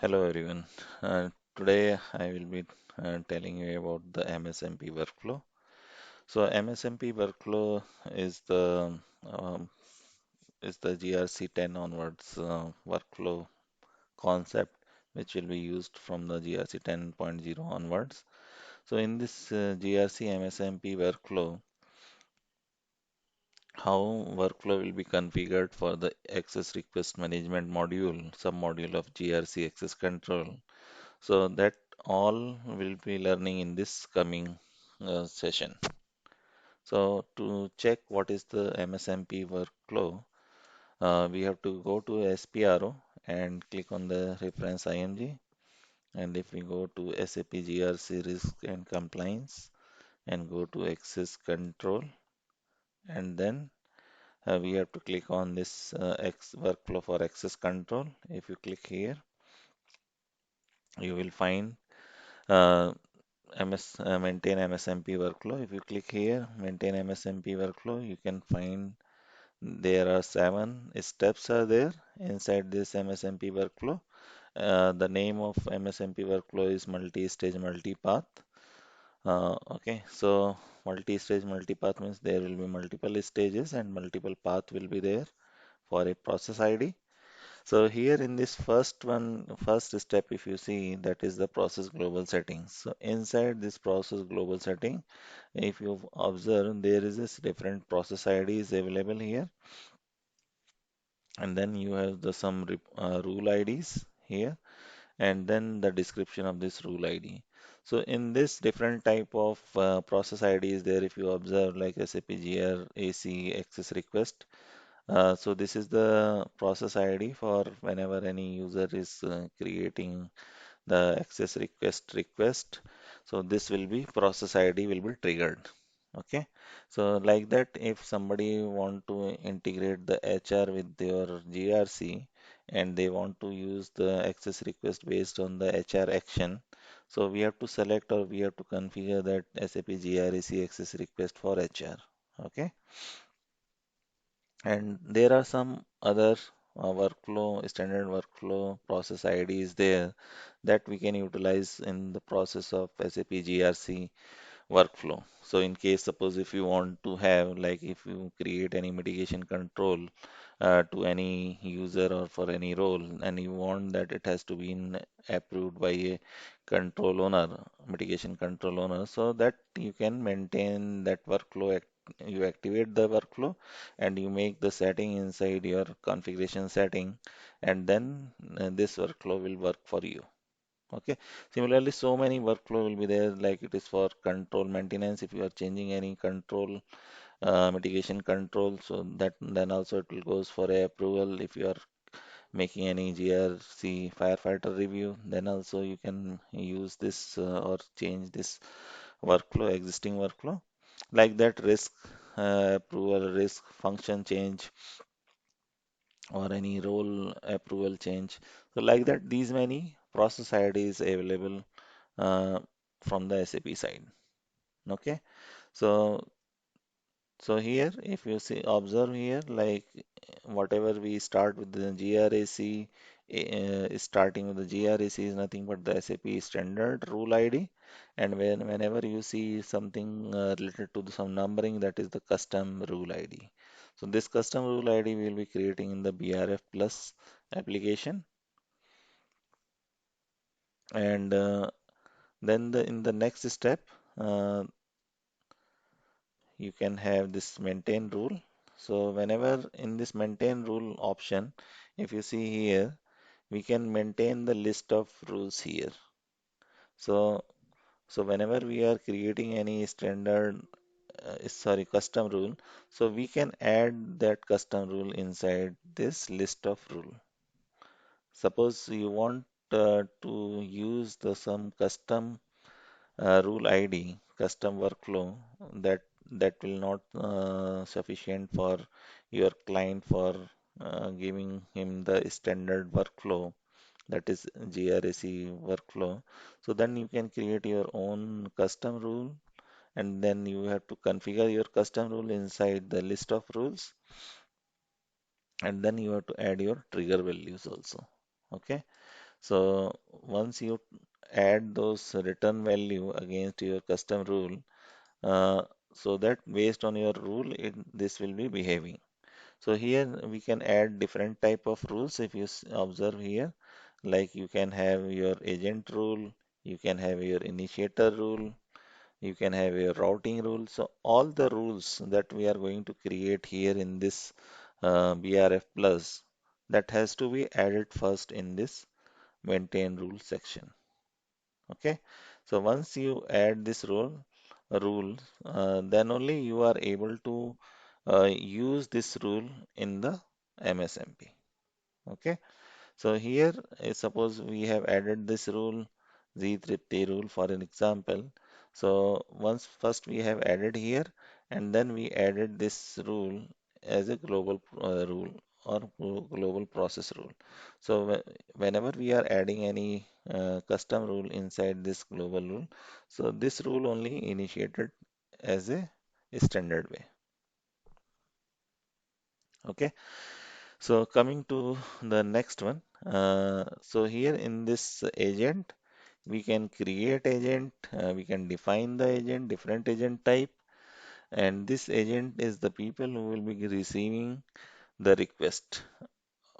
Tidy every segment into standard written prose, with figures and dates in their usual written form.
Hello everyone. Today I will be telling you about the MSMP workflow. So MSMP workflow is um, the GRC 10 onwards workflow concept which will be used from the GRC 10.0 onwards. So in this GRC MSMP workflow, how workflow will be configured for the access request management module, sub-module of GRC access control. So that all will be learning in this coming session. So to check what is the MSMP workflow, we have to go to SPRO and click on the reference IMG. And if we go to SAP GRC risk and compliance and go to access control, and then we have to click on this X workflow for access control. If you click here, you will find uh, maintain MSMP workflow. If you click here, maintain MSMP workflow, you can find there are 7 steps are there inside this MSMP workflow. The name of MSMP workflow is multi-stage multi-path. Okay, so multi-stage multi-path means there will be multiple stages and multiple path will be there for a process ID. So here in this first one, first step, if you see, that is the process global settings. So inside this process global setting, if you observe, there is this different process IDs available here, and then you have the rule IDs here, and then the description of this rule ID. So in this different type of process IDs there, if you observe like SAP GR AC access request. So this is the process ID for whenever any user is creating the access request. So this will be process ID will be triggered. Okay. So like that, if somebody want to integrate the HR with your GRC and they want to use the access request based on the HR action, so we have to select or we have to configure that SAP GRC access request for HR. Okay. And there are some other standard workflow process IDs there that we can utilize in the process of SAP GRC workflow. So in case suppose if you want to have like if you create any mitigation control to any user or for any role and you want that it has to be approved by a control owner, mitigation control owner, so that you can maintain that workflow. You activate the workflow and you make the setting inside your configuration setting, and then this workflow will work for you. Okay. Similarly, so many workflow will be there, like it is for control maintenance. If you are changing any control, mitigation control, so that then also it will goes for a approval. If you are making any GRC firefighter review, then also you can use this or change this workflow, existing workflow. Like that, risk approval, risk function change, or any role approval change. So like that, these many process IDs available uh, from the SAP side. Okay, so here if you see observe here, like whatever we start with the GRAC, starting with the GRAC is nothing but the SAP standard rule ID, and whenever you see something related to some numbering, that is the custom rule ID. So this custom rule ID we will be creating in the BRF plus application, and then in the next step. You can have this maintain rule. So whenever in this maintain rule option, if you see here, we can maintain the list of rules here. So whenever we are creating any standard, custom rule, so we can add that custom rule inside this list of rule. Suppose you want to use the some custom rule ID, custom workflow that will not sufficient for your client for giving him the standard workflow, that is GRAC workflow. So then you can create your own custom rule, and then you have to configure your custom rule inside the list of rules, and then you have to add your trigger values also. Okay. So once you add those return value against your custom rule, uh, so that based on your rule, this will be behaving. So here we can add different type of rules if you observe here. Like you can have your agent rule, you can have your initiator rule, you can have your routing rule. So all the rules that we are going to create here in this BRF plus, that has to be added first in this maintain rule section. Okay. So once you add this rule, then only you are able to use this rule in the MSMP. Okay. So here, suppose we have added this rule, Z-Tripti rule for an example. So once first we have added here, and then we added this rule as a global rule or global process rule. So whenever we are adding any custom rule inside this global rule, so this rule only initiated as a standard way. Okay. So coming to the next one. So here in this agent, we can create agent, we can define the agent, different agent type, and this agent is the people who will be receiving the request,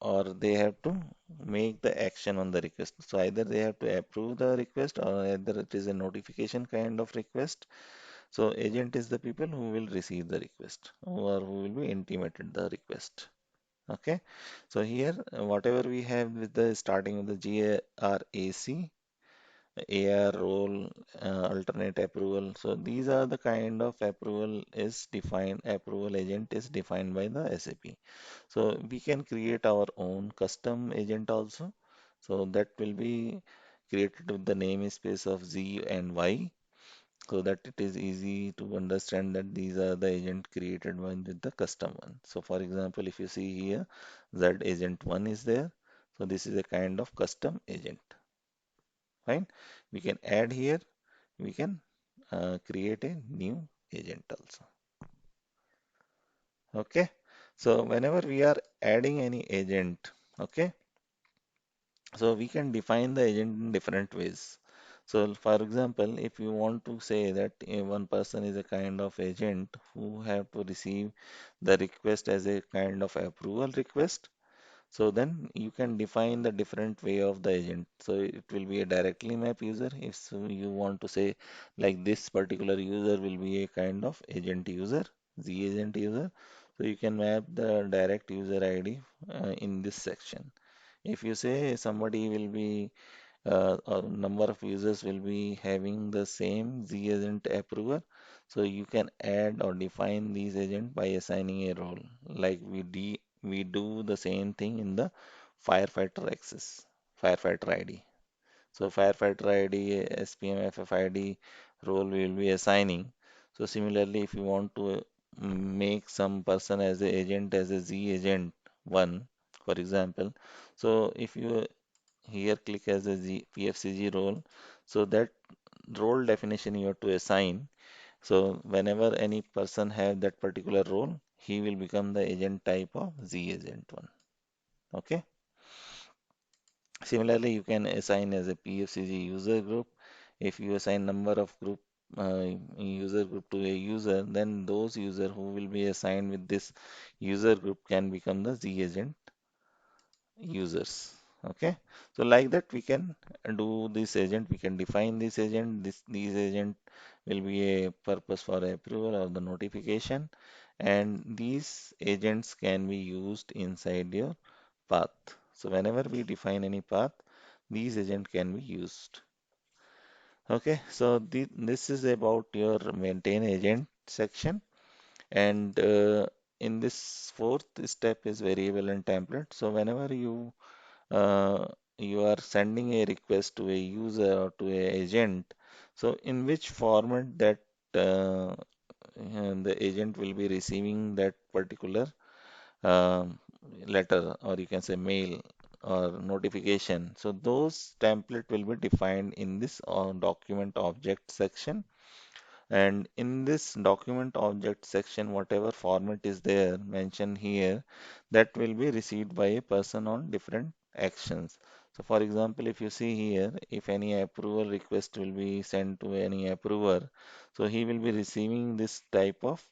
or they have to make the action on the request. So either they have to approve the request, or either it is a notification kind of request. So agent is the people who will receive the request, or who will be intimated the request. Okay, so here whatever we have with the starting with the GRAC, AR role, alternate approval. So these are the kind of approval is defined, approval agent is defined by the SAP. So we can create our own custom agent also. So that will be created with the namespace of Z and Y, so that it is easy to understand that these are the agent created one with the custom one. So for example, if you see here, Z agent 1 is there. So this is a kind of custom agent. Fine. We can add here, we can create a new agent also. Okay. So whenever we are adding any agent, okay, so we can define the agent in different ways. So for example, if you want to say that one person is a kind of agent who have to receive the request as a kind of approval request, so then you can define the different way of the agent. So it will be a directly map user. If so you want to say like this particular user will be a kind of agent user, Z agent user. So you can map the direct user ID in this section. If you say somebody will be or number of users will be having the same Z agent approver, so you can add or define these agent by assigning a role. Like we do the same thing in the firefighter access, firefighter ID. So firefighter ID, SPM FFID role we will be assigning. So similarly, if you want to make some person as a agent as a Z agent one, for example, so if you here click as a PFCG role, so that role definition you have to assign. So whenever any person have that particular role, he will become the agent type of Z agent one. Okay. Similarly, you can assign as a PFCG user group. If you assign number of user group to a user, then those user who will be assigned with this user group can become the Z agent users. Okay, so like that we can do this agent, we can define this agent. These agent will be a purpose for approval or the notification, and these agents can be used inside your path. So whenever we define any path, these agent can be used. Okay, so this is about your maintain agent section, and in this fourth step is variable and template. So whenever uh, you are sending a request to a user or to a agent, so in which format that the agent will be receiving that particular um, letter, or you can say mail or notification. So those template will be defined in this document object section. And in this document object section, whatever format is there mentioned here, that will be received by a person on different actions. So for example, if you see here, if any approval request will be sent to any approver, so he will be receiving this type of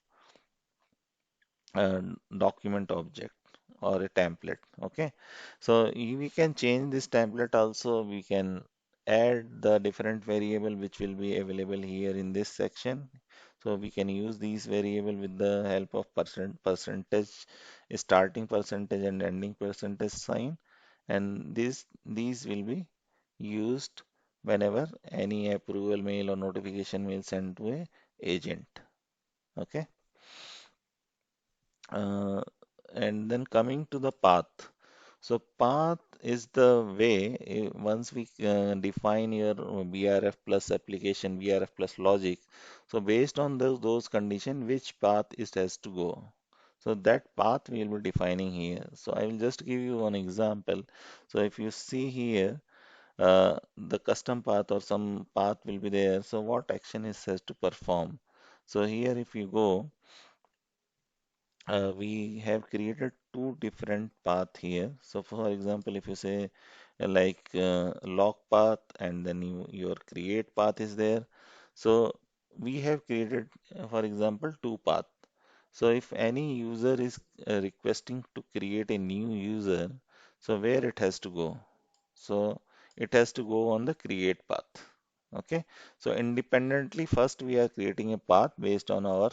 uh, document object or a template. Okay, so we can change this template also. We can add the different variable which will be available here in this section. So we can use these variable with the help of percentage, starting percentage and ending percentage sign, and these will be used whenever any approval mail or notification mail sent to a agent. Okay. Uh, and then coming to the path. So path is the way once we define your BRF plus application, BRF plus logic. So based on those condition, which path it has to go. So that path we will be defining here. So I will just give you one example. So if you see here, the custom path or some path will be there. So what action it has to perform. So here if you go, we have created two different path here. So for example, if you say lock path and then your create path is there. So we have created, for example, two path. So if any user is requesting to create a new user, so where it has to go? So it has to go on the create path. Okay. So independently, first we are creating a path based on our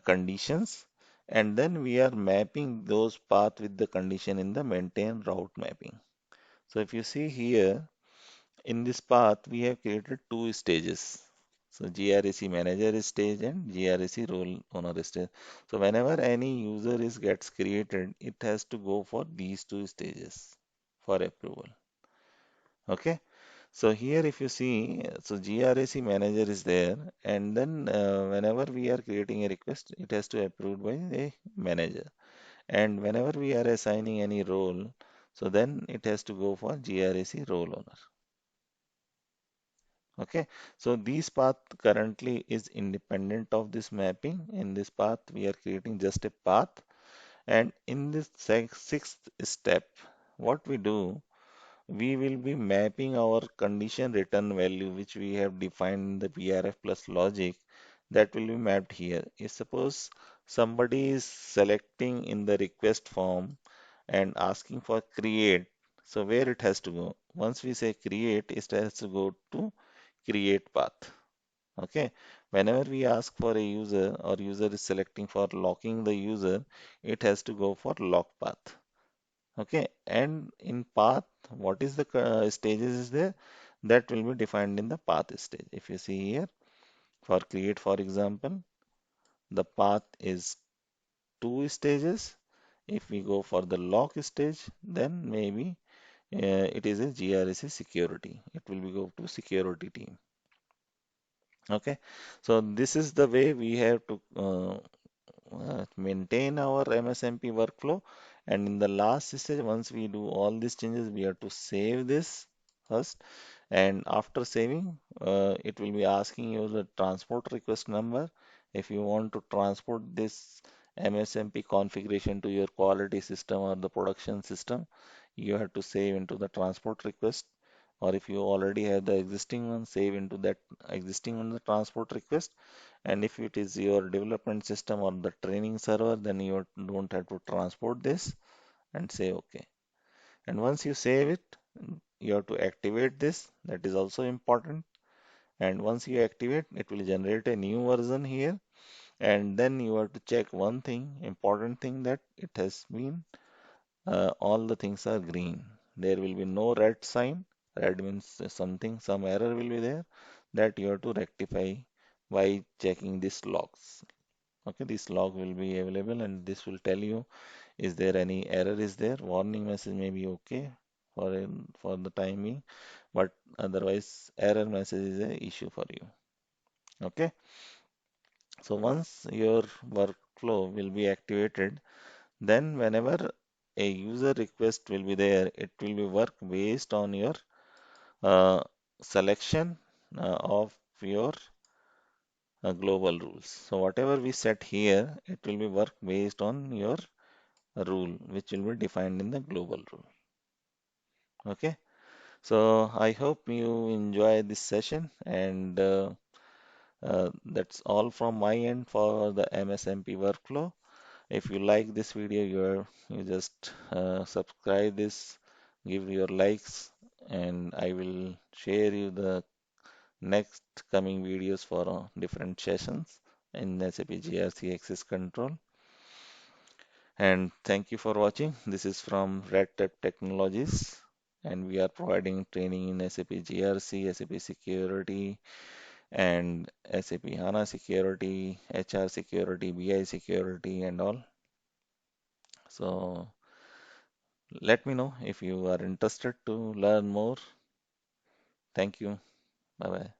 conditions, and then we are mapping those path with the condition in the maintain route mapping. So if you see here in this path we have created two stages. So GRAC manager stage and GRAC role owner stage. So whenever any user is gets created, it has to go for these two stages for approval. Okay. So here if you see, so GRAC manager is there, and then whenever we are creating a request, it has to approved by a manager. And whenever we are assigning any role, so then it has to go for GRAC role owner. Okay, so this path currently is independent of this mapping. In this path, we are creating just a path. And in this sixth step, what we do, we will be mapping our condition return value, which we have defined in the BRF plus logic, that will be mapped here. If suppose somebody is selecting in the request form and asking for create, so where it has to go? Once we say create, it has to go to create path. Okay. Whenever we ask for a user or user is selecting for locking the user, it has to go for lock path. Okay, and in path, what is the stages is there? That will be defined in the path stage. If you see here, for create, for example, the path is two stages. If we go for the lock stage, then maybe it is a GRC security. It will be go to security team. Okay, so this is the way we have to maintain our MSMP workflow. And in the last stage, once we do all these changes, we have to save this first. And after saving, it will be asking you the transport request number. If you want to transport this MSMP configuration to your quality system or the production system, you have to save into the transport request. Or if you already have the existing one, save into that existing one the transport request. And if it is your development system or the training server, then you don't have to transport this and say OK. And once you save it, you have to activate this. That is also important. And once you activate, it will generate a new version here. And then you have to check one thing, important thing, that it has been all the things are green. There will be no red sign. Red means something, some error will be there that you have to rectify by checking these logs. Okay, this log will be available and this will tell you is there any error is there. Warning message may be okay for the timing, but otherwise error message is a issue for you. Okay, so once your workflow will be activated, then whenever a user request will be there, it will be work based on your uh, selection of your global rules. So whatever we set here, it will be work based on your rule, which will be defined in the global rule. Okay. So I hope you enjoy this session, and that's all from my end for the MSMP workflow. If you like this video, you just subscribe this, give your likes, and I will share you the next coming videos for different sessions in SAP GRC Access Control. And thank you for watching. This is from Red Tap Technologies, and we are providing training in SAP GRC, SAP Security, and SAP HANA Security, HR Security, BI Security, and all. So let me know if you are interested to learn more. Thank you. Bye bye.